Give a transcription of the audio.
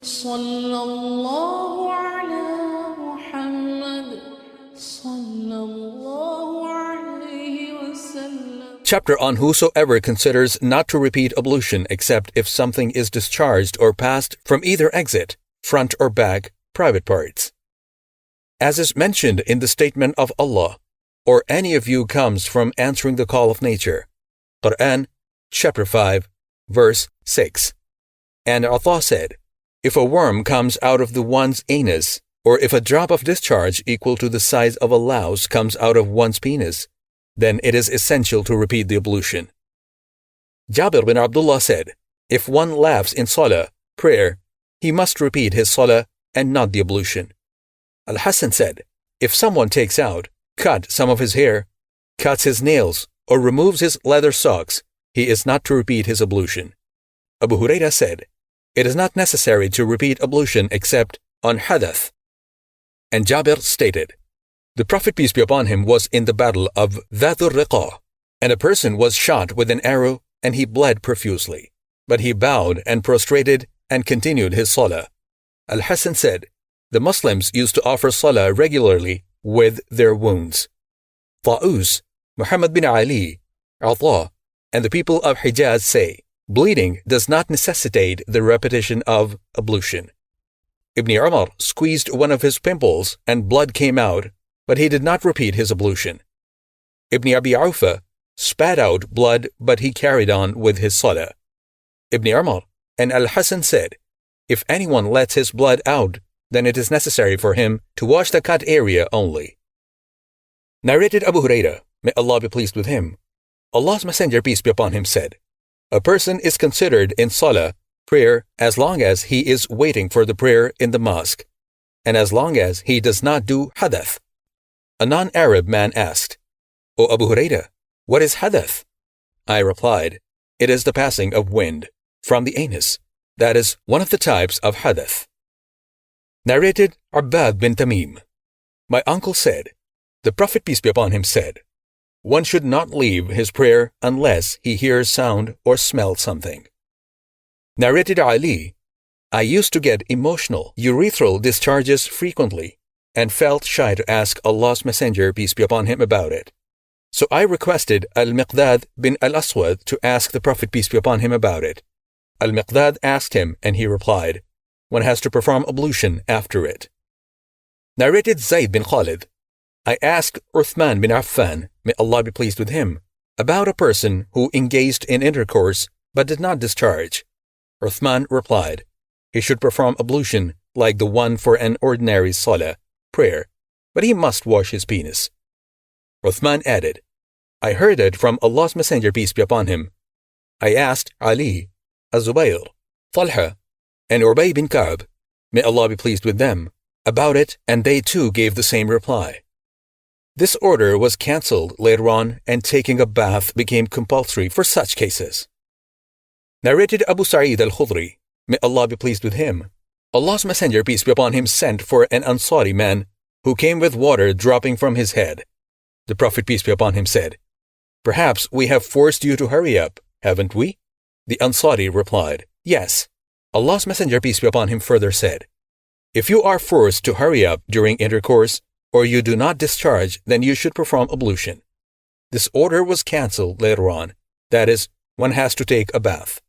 صلى الله على محمد صلى الله عليه وسلم. Chapter on whosoever considers not to repeat ablution except if something is discharged or passed from either exit, front or back, private parts. As is mentioned in the statement of Allah, or any of you comes from answering the call of nature. Quran, chapter 5, verse 6. And Allah said, if a worm comes out of the one's anus, or if a drop of discharge equal to the size of a louse comes out of one's penis, then it is essential to repeat the ablution. Jabir bin Abdullah said, if one laughs in salah, prayer, he must repeat his salah and not the ablution. Al-Hasan said, if someone takes out, cut some of his hair, cuts his nails, or removes his leather socks, he is not to repeat his ablution. Abu Hurairah said, it is not necessary to repeat ablution except on hadath. And Jabir stated, the Prophet peace be upon him was in the battle of Dhatul Riqa, and a person was shot with an arrow and he bled profusely. But he bowed and prostrated and continued his salah. Al-Hasan said, the Muslims used to offer salah regularly with their wounds. Ta'us, Muhammad bin Ali, Ata, and the people of Hijaz say, bleeding does not necessitate the repetition of ablution. Ibn Umar squeezed one of his pimples and blood came out, but he did not repeat his ablution. Ibn Abi Awfa spat out blood, but he carried on with his salah. Ibn Umar and Al-Hasan said, if anyone lets his blood out, then it is necessary for him to wash the cut area only. Narrated Abu Hurairah, may Allah be pleased with him, Allah's Messenger peace be upon him said, a person is considered in salah, prayer, as long as he is waiting for the prayer in the mosque, and as long as he does not do hadath. A non-Arab man asked, O Abu Hurairah, what is hadath? I replied, it is the passing of wind from the anus. That is one of the types of hadath. Narrated Abbad bin Tamim. My uncle said, the Prophet peace be upon him said, one should not leave his prayer unless he hears sound or smells something. Narrated Ali, I used to get emotional urethral discharges frequently and felt shy to ask Allah's Messenger peace be upon him about it. So I requested Al-Miqdad bin Al-Aswad to ask the Prophet peace be upon him about it. Al-Miqdad asked him and he replied, one has to perform ablution after it. Narrated Zayd bin Khalid, I asked Uthman bin Affan, may Allah be pleased with him, about a person who engaged in intercourse but did not discharge. Uthman replied, he should perform ablution like the one for an ordinary salah, prayer, but he must wash his penis. Uthman added, I heard it from Allah's Messenger peace be upon him. I asked Ali, Az-Zubayr, Talha, and Ubay bin Ka'b, may Allah be pleased with them, about it, and they too gave the same reply. This order was cancelled later on, and taking a bath became compulsory for such cases. Narrated Abu Sa'id al-Khudri, may Allah be pleased with him, Allah's Messenger peace be upon him sent for an Ansari man who came with water dropping from his head. The Prophet peace be upon him said, perhaps we have forced you to hurry up, haven't we? The Ansari replied, yes. Allah's Messenger peace be upon him further said, if you are forced to hurry up during intercourse, or you do not discharge, then you should perform ablution. This order was cancelled later on, that is, one has to take a bath.